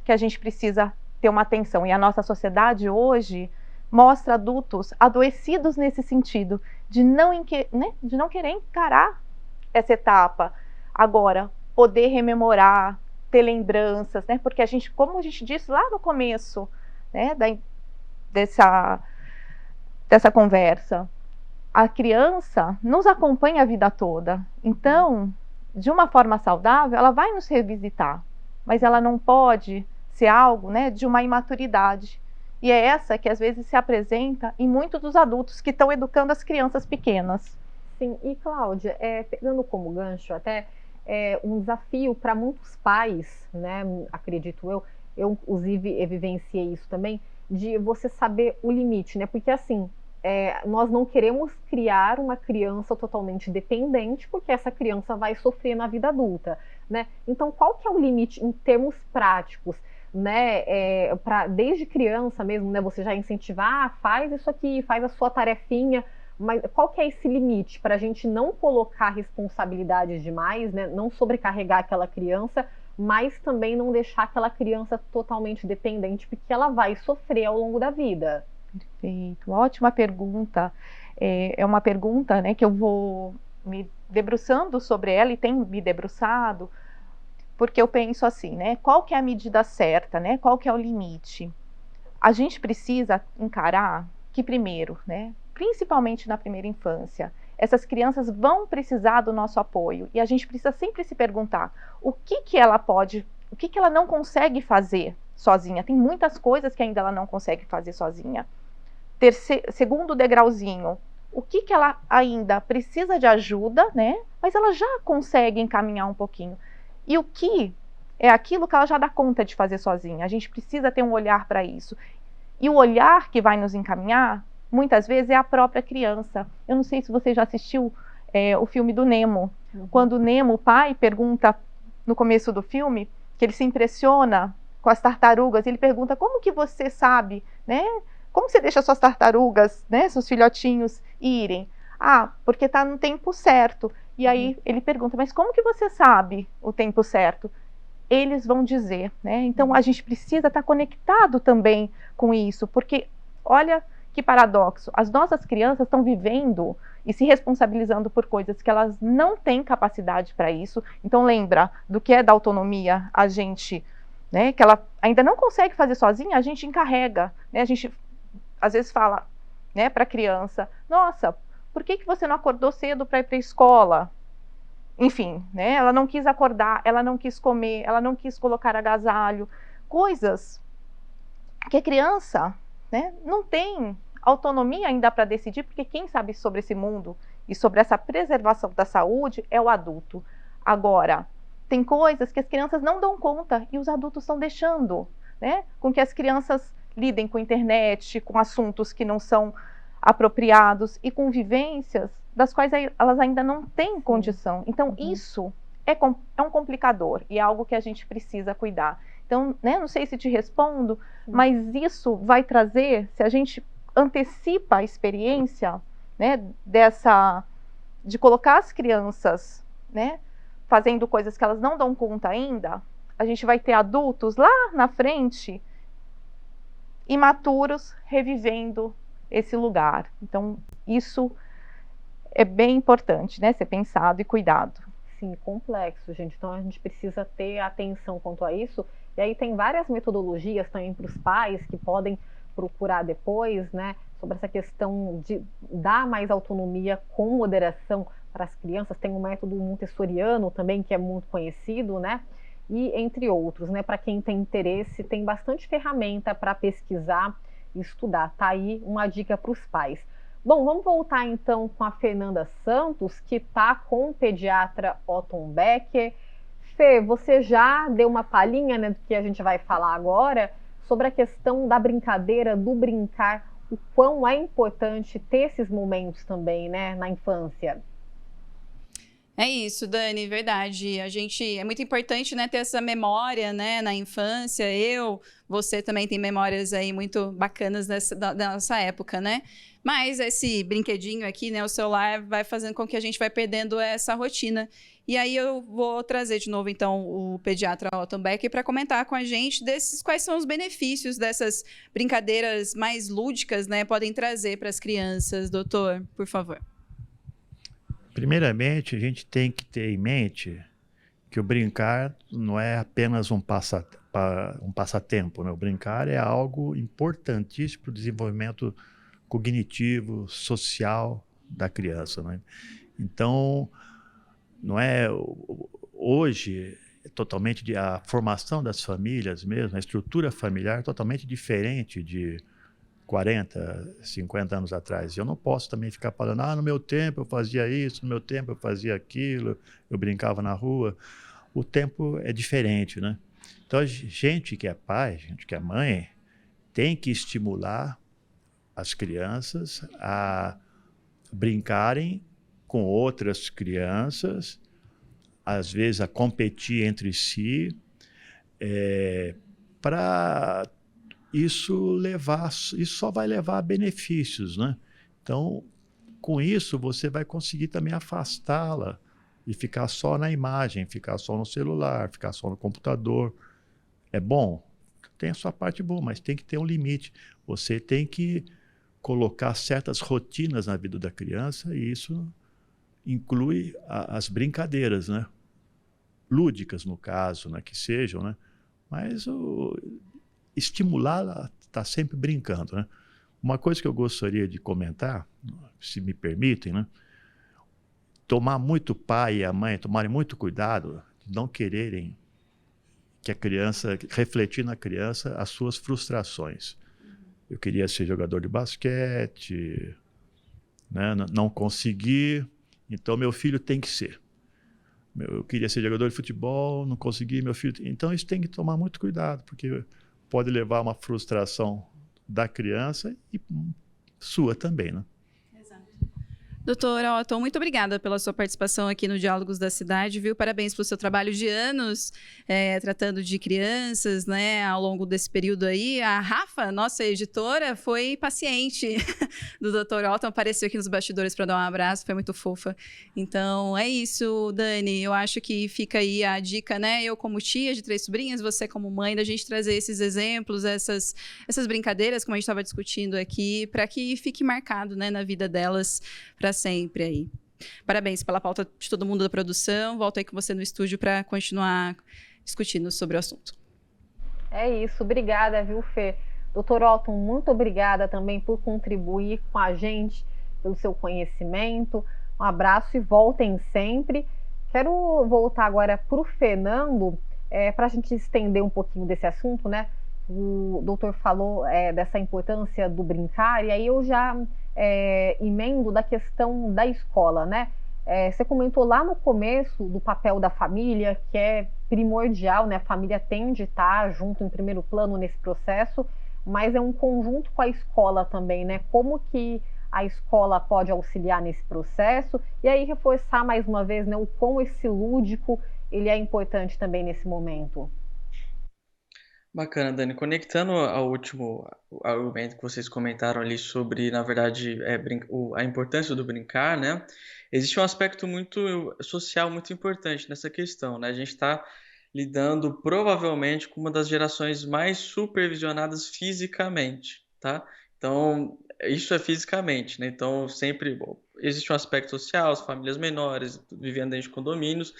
que a gente precisa ter uma atenção. E a nossa sociedade hoje mostra adultos adoecidos nesse sentido, de não querer encarar essa etapa. Agora, poder rememorar, ter lembranças, né? Porque a gente, como a gente disse lá no começo, né, dessa conversa, a criança nos acompanha a vida toda. Então, de uma forma saudável, ela vai nos revisitar, mas ela não pode ser algo, né, de uma imaturidade. E é essa que às vezes se apresenta em muitos dos adultos que estão educando as crianças pequenas.
Sim, e Cláudia, pegando como gancho até um desafio para muitos pais, né, acredito eu inclusive vivenciei isso também, de você saber o limite, né, porque assim, nós não queremos criar uma criança totalmente dependente, porque essa criança vai sofrer na vida adulta, né? Então, qual que é o limite em termos práticos, né? Desde criança mesmo, né? Você já incentivar, faz isso aqui, faz a sua tarefinha, mas qual que é esse limite para a gente não colocar responsabilidades demais, né? Não sobrecarregar aquela criança, mas também não deixar aquela criança totalmente dependente, porque ela vai sofrer ao longo da vida.
Perfeito, ótima pergunta. É uma pergunta, né, que eu vou me debruçando sobre ela e tenho me debruçado, porque eu penso assim, né, qual que é a medida certa, né, qual que é o limite? A gente precisa encarar que primeiro, né, principalmente na primeira infância, essas crianças vão precisar do nosso apoio e a gente precisa sempre se perguntar o que ela pode, o que ela não consegue fazer sozinha. Tem muitas coisas que ainda ela não consegue fazer sozinha. Segundo degrauzinho, o que ela ainda precisa de ajuda, né? Mas ela já consegue encaminhar um pouquinho. E o que é aquilo que ela já dá conta de fazer sozinha. A gente precisa ter um olhar para isso. E o olhar que vai nos encaminhar, muitas vezes, é a própria criança. Eu não sei se você já assistiu o filme do Nemo. Quando o Nemo, o pai, pergunta no começo do filme, que ele se impressiona com as tartarugas, ele pergunta, como que você sabe, né? Como você deixa suas tartarugas, né, seus filhotinhos irem? Ah, porque está no tempo certo. E aí ele pergunta, mas como que você sabe o tempo certo? Eles vão dizer, né? Então a gente precisa estar conectado também com isso, porque olha que paradoxo, as nossas crianças estão vivendo e se responsabilizando por coisas que elas não têm capacidade para isso. Então lembra do que é da autonomia, a gente, né, que ela ainda não consegue fazer sozinha, a gente encarrega, né? A gente às vezes fala, né, para a criança, nossa, por que você não acordou cedo para ir para a escola? Enfim, né, ela não quis acordar, ela não quis comer, ela não quis colocar agasalho, coisas que a criança, né, não tem autonomia ainda para decidir, porque quem sabe sobre esse mundo e sobre essa preservação da saúde é o adulto. Agora, tem coisas que as crianças não dão conta e os adultos estão deixando, né, com que as crianças lidem com a internet, com assuntos que não são apropriados e com vivências das quais elas ainda não têm condição. Então, isso é um complicador e é algo que a gente precisa cuidar. Então, né, não sei se te respondo, mas isso vai trazer, se a gente antecipa a experiência, né, de colocar as crianças, né, fazendo coisas que elas não dão conta ainda, a gente vai ter adultos lá na frente imaturos revivendo esse lugar. Então, isso é bem importante, né, ser pensado e cuidado.
Sim, complexo, gente. Então, a gente precisa ter atenção quanto a isso. E aí tem várias metodologias também para os pais que podem procurar depois, né, sobre essa questão de dar mais autonomia com moderação para as crianças. Tem o método montessoriano também, que é muito conhecido, né, e entre outros, né, para quem tem interesse, tem bastante ferramenta para pesquisar e estudar. Tá aí uma dica para os pais. Bom, vamos voltar então com a Fernanda Santos, que está com o pediatra Otton Becker. Fê, você já deu uma palhinha, né, do que a gente vai falar agora, sobre a questão da brincadeira, do brincar, o quão é importante ter esses momentos também, né, na infância.
É isso, Dani, verdade. É muito importante, né, ter essa memória, né, na infância. Você também tem memórias aí muito bacanas da nossa época, né? Mas esse brinquedinho aqui, né, o celular vai fazendo com que a gente vai perdendo essa rotina. E aí eu vou trazer de novo, então, o pediatra Otton Becker para comentar com a gente quais são os benefícios dessas brincadeiras mais lúdicas, né, podem trazer para as crianças. Doutor, por favor.
Primeiramente, a gente tem que ter em mente que o brincar não é apenas um passatempo, né? O brincar é algo importantíssimo para o desenvolvimento cognitivo, social da criança, né? Então, não é hoje totalmente a formação das famílias mesmo, a estrutura familiar é totalmente diferente de 40, 50 anos atrás. Eu não posso também ficar falando, no meu tempo eu fazia isso, no meu tempo eu fazia aquilo, eu brincava na rua. O tempo é diferente, né? Então, a gente que é pai, gente que é mãe, tem que estimular as crianças a brincarem com outras crianças, às vezes a competir entre si, para isso só vai levar a benefícios, né? Então, com isso, você vai conseguir também afastá-la e ficar só na imagem, ficar só no celular, ficar só no computador. É bom? Tem a sua parte boa, mas tem que ter um limite. Você tem que colocar certas rotinas na vida da criança e isso inclui as brincadeiras, né? Lúdicas, no caso, né? Que sejam, né? Mas estimulá-la está sempre brincando, né? Uma coisa que eu gostaria de comentar, se me permitem, né? Tomar muito pai e a mãe tomarem muito cuidado de não quererem que a criança, refletir na criança as suas frustrações. Eu queria ser jogador de basquete, né? Não consegui, então meu filho tem que ser. Eu queria ser jogador de futebol, não consegui, meu filho... Então isso tem que tomar muito cuidado, porque pode levar a uma frustração da criança e sua também, né?
Doutora Otton, muito obrigada pela sua participação aqui no Diálogos da Cidade, viu? Parabéns pelo seu trabalho de anos tratando de crianças, né, ao longo desse período aí. A Rafa, nossa editora, foi paciente do Dr. Otton, apareceu aqui nos bastidores para dar um abraço, foi muito fofa. Então, é isso, Dani, eu acho que fica aí a dica, né? Eu como tia de 3 sobrinhas, você como mãe, da gente trazer esses exemplos, essas brincadeiras, como a gente estava discutindo aqui, para que fique marcado, né, na vida delas, para sempre aí. Parabéns pela pauta de todo mundo da produção. Volto aí com você no estúdio para continuar discutindo sobre o assunto.
É isso, obrigada, viu, Fê? Doutor Otton, muito obrigada também por contribuir com a gente, pelo seu conhecimento. Um abraço e voltem sempre. Quero voltar agora para o Fernando, para a gente estender um pouquinho desse assunto, né? O doutor falou dessa importância do brincar, e aí eu já emendo da questão da escola, né? Você comentou lá no começo do papel da família, que é primordial, né? A família tem de estar junto em primeiro plano nesse processo, mas é um conjunto com a escola também, né? Como que a escola pode auxiliar nesse processo? E aí reforçar mais uma vez, né, o quão esse lúdico ele é importante também nesse momento.
Bacana, Dani. Conectando ao último argumento que vocês comentaram ali sobre, na verdade, a importância do brincar, né? Existe um aspecto muito social, muito importante nessa questão, né? A gente está lidando provavelmente com uma das gerações mais supervisionadas fisicamente, tá? Então, isso é fisicamente, né? Então, sempre existe um aspecto social, as famílias menores, vivendo dentro de condomínios,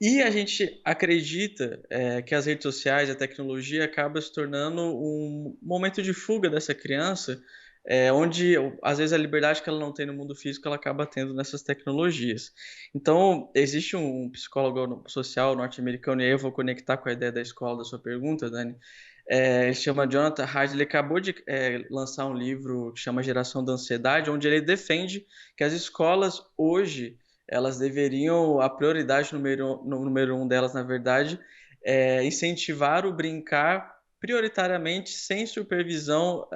e a gente acredita que as redes sociais, a tecnologia, acaba se tornando um momento de fuga dessa criança, onde, às vezes, a liberdade que ela não tem no mundo físico, ela acaba tendo nessas tecnologias. Então, existe um psicólogo social norte-americano, e aí eu vou conectar com a ideia da escola, da sua pergunta, Dani. Ele chama Jonathan Haidt, ele acabou de lançar um livro que chama Geração da Ansiedade, onde ele defende que as escolas hoje, elas deveriam, a prioridade número 1 delas, na verdade, é incentivar o brincar prioritariamente sem supervisão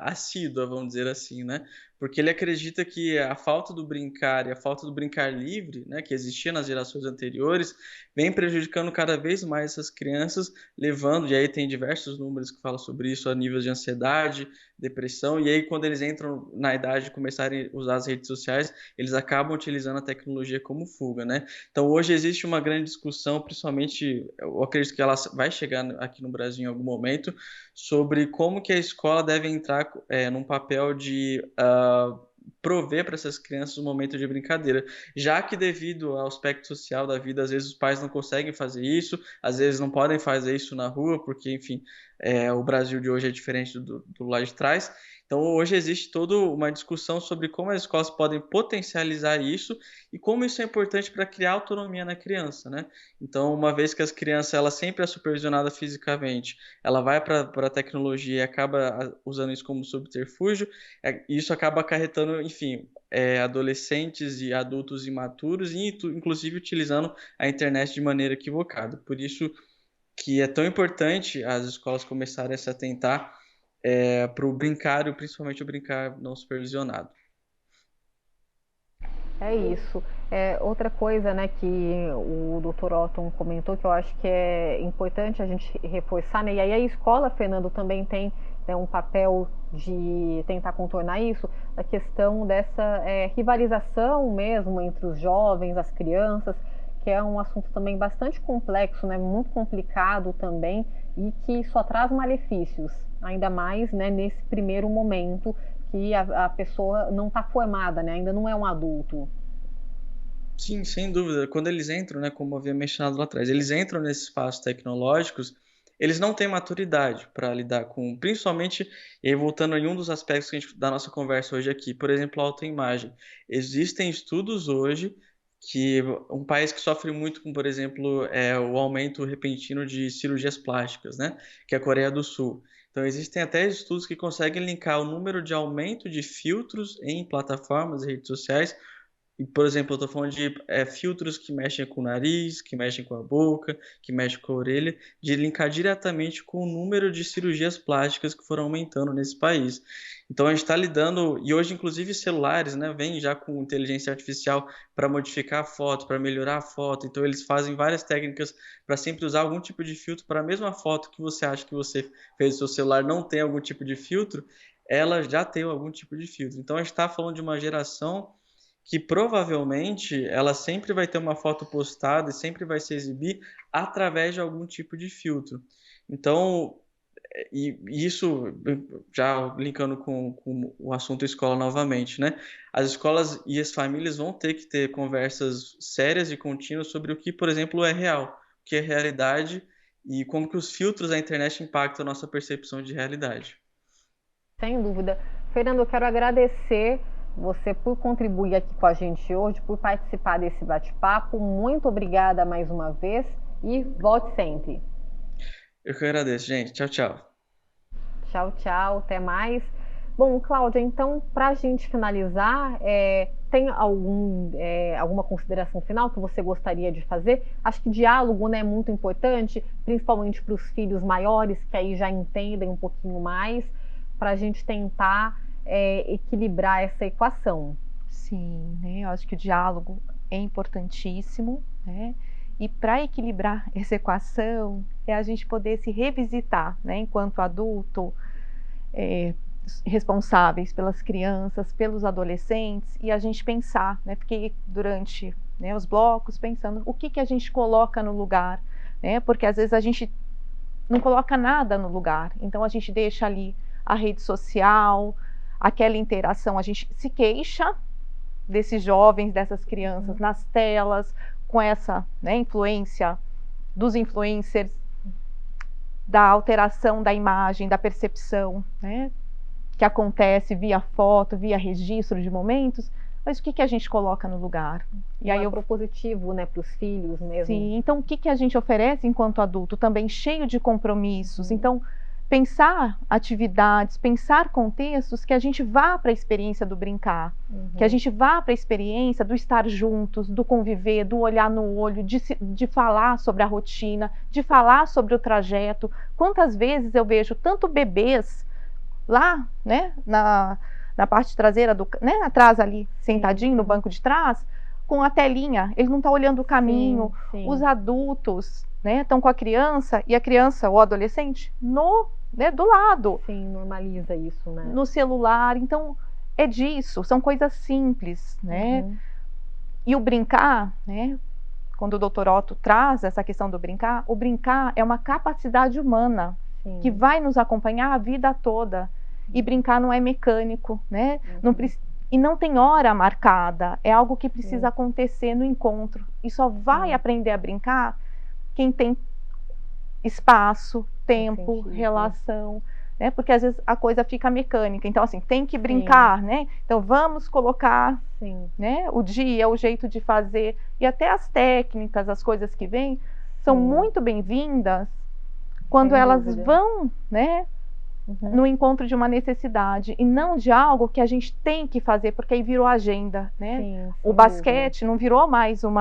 assídua, vamos dizer assim, né? Porque ele acredita que a falta do brincar e a falta do brincar livre, né, que existia nas gerações anteriores, vem prejudicando cada vez mais essas crianças, levando, e aí tem diversos números que falam sobre isso, a níveis de ansiedade, depressão, e aí quando eles entram na idade de começarem a usar as redes sociais, eles acabam utilizando a tecnologia como fuga, né? Então hoje existe uma grande discussão, principalmente, eu acredito que ela vai chegar aqui no Brasil em algum momento, sobre como que a escola deve entrar num papel de prover para essas crianças um momento de brincadeira, já que devido ao aspecto social da vida, às vezes os pais não conseguem fazer isso, às vezes não podem fazer isso na rua, porque, enfim, o Brasil de hoje é diferente do lado de trás. Então, hoje existe toda uma discussão sobre como as escolas podem potencializar isso e como isso é importante para criar autonomia na criança, né? Então, uma vez que as crianças, ela sempre é supervisionada fisicamente, ela vai para a tecnologia e acaba usando isso como subterfúgio, isso acaba acarretando, enfim, adolescentes e adultos imaturos e, inclusive, utilizando a internet de maneira equivocada. Por isso que é tão importante as escolas começarem a se atentar para o brincar, e principalmente o brincar não supervisionado.
É isso. Outra coisa, né, que o Dr. Otton comentou, que eu acho que é importante a gente reforçar, né, e aí a escola, Fernando, também tem, né, um papel de tentar contornar isso, a questão dessa rivalização mesmo entre os jovens, as crianças, que é um assunto também bastante complexo, né, muito complicado também, e que só traz malefícios, ainda mais, né, nesse primeiro momento que a pessoa não está formada, né, ainda não é um adulto.
Sim, sem dúvida. Quando eles entram, né, como eu havia mencionado lá atrás, eles entram nesses espaços tecnológicos, eles não têm maturidade para lidar com, principalmente, e aí voltando em um dos aspectos da nossa conversa hoje aqui, por exemplo, a autoimagem. Existem estudos hoje que um país que sofre muito com, por exemplo, o aumento repentino de cirurgias plásticas, né, que é a Coreia do Sul. Então, existem até estudos que conseguem linkar o número de aumento de filtros em plataformas e redes sociais. E, por exemplo, eu estou falando de filtros que mexem com o nariz, que mexem com a boca, que mexem com a orelha, de linkar diretamente com o número de cirurgias plásticas que foram aumentando nesse país. Então, a gente está lidando, e hoje, inclusive, celulares, né, vêm já com inteligência artificial para modificar a foto, para melhorar a foto. Então, eles fazem várias técnicas para sempre usar algum tipo de filtro para a mesma foto que você acha que você fez no seu celular não tem algum tipo de filtro, ela já tem algum tipo de filtro. Então, a gente está falando de uma geração que provavelmente ela sempre vai ter uma foto postada e sempre vai se exibir através de algum tipo de filtro. Então, e isso já linkando com o assunto escola novamente, né? As escolas e as famílias vão ter que ter conversas sérias e contínuas sobre o que, por exemplo, é real, o que é realidade e como que os filtros da internet impactam a nossa percepção de realidade.
Sem dúvida. Fernando, eu quero agradecer você por contribuir aqui com a gente hoje, por participar desse bate-papo. Muito obrigada mais uma vez e volte sempre.
Eu que agradeço, gente. Tchau, tchau.
Tchau, tchau. Até mais. Bom, Cláudia, então, para a gente finalizar, tem alguma consideração final que você gostaria de fazer? Acho que diálogo, né, é muito importante, principalmente para os filhos maiores, que aí já entendem um pouquinho mais, para a gente tentar equilibrar essa equação.
Sim, né? Eu acho que o diálogo é importantíssimo, né? E para equilibrar essa equação é a gente poder se revisitar, né? Enquanto adulto, responsáveis pelas crianças, pelos adolescentes, e a gente pensar, né? Fiquei durante, né, os blocos pensando o que a gente coloca no lugar, né? Porque às vezes a gente não coloca nada no lugar, então a gente deixa ali a rede social, aquela interação, a gente se queixa desses jovens, dessas crianças nas telas, com essa, né, influência dos influencers, da alteração da imagem, da percepção, né, que acontece via foto, via registro de momentos, mas o que a gente coloca no lugar?
E aí propositivo, né, para os filhos mesmo.
Sim, então o que a gente oferece enquanto adulto, também cheio de compromissos, então pensar atividades, pensar contextos que a gente vá para a experiência do brincar, que a gente vá para a experiência do estar juntos, do conviver, do olhar no olho, de falar sobre a rotina, de falar sobre o trajeto. Quantas vezes eu vejo tanto bebês lá, né, na parte traseira, né, atrás ali, sentadinho no banco de trás, com a telinha, ele não está olhando o caminho, os adultos, né, estão com a criança, e a criança ou adolescente do lado.
Sim, normaliza isso, né?
No celular. Então, é disso, são coisas simples, né? E o brincar, né? Quando o Dr. Otto traz essa questão do brincar, o brincar é uma capacidade humana que vai nos acompanhar a vida toda. E brincar não é mecânico, né? E não tem hora marcada, é algo que precisa acontecer no encontro. E só vai aprender a brincar quem tem espaço, tempo, relação, né? Porque às vezes a coisa fica mecânica. Então, assim, tem que brincar, né? Então, vamos colocar, né, o dia, o jeito de fazer, e até as técnicas, as coisas que vêm, são muito bem-vindas quando elas vão, né, no encontro de uma necessidade, e não de algo que a gente tem que fazer, porque aí virou agenda, né? O basquete não virou mais um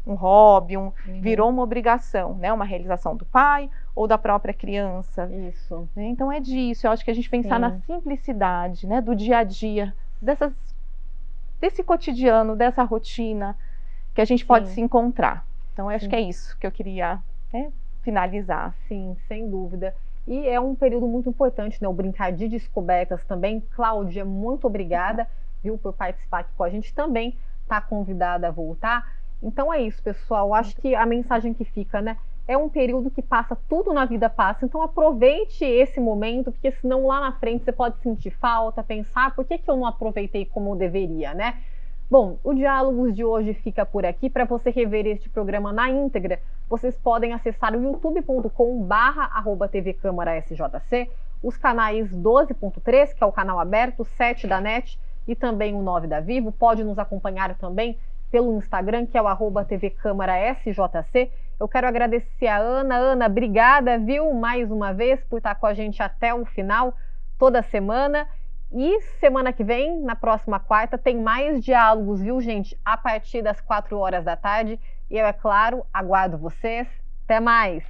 hobby, virou uma obrigação, né? Uma realização do pai ou da própria criança.
Isso.
Né? Então é disso, eu acho que a gente pensar na simplicidade, né? Do dia a dia, desse cotidiano, dessa rotina, que a gente pode se encontrar. Então eu acho que é isso que eu queria, né, finalizar.
Sim, sem dúvida. E é um período muito importante, né? O brincar de descobertas também. Cláudia, muito obrigada, viu, por participar aqui com a gente. Também está convidada a voltar. Então é isso, pessoal. Acho que a mensagem que fica, né? É um período que passa, tudo na vida passa. Então aproveite esse momento, porque senão lá na frente você pode sentir falta, pensar, por que eu não aproveitei como eu deveria, né? Bom, o Diálogos de hoje fica por aqui. Para você rever este programa na íntegra, vocês podem acessar o youtube.com/tvcâmarasjc, os canais 12.3, que é o canal aberto, 7 da NET e também o 9 da Vivo. Pode nos acompanhar também pelo Instagram, que é o @tvcâmarasjc. Eu quero agradecer a Ana. Ana, obrigada, viu, mais uma vez, por estar com a gente até o final, toda semana. E semana que vem, na próxima quarta, tem mais diálogos, viu, gente? A partir das 4 horas da tarde. E eu, é claro, aguardo vocês. Até mais!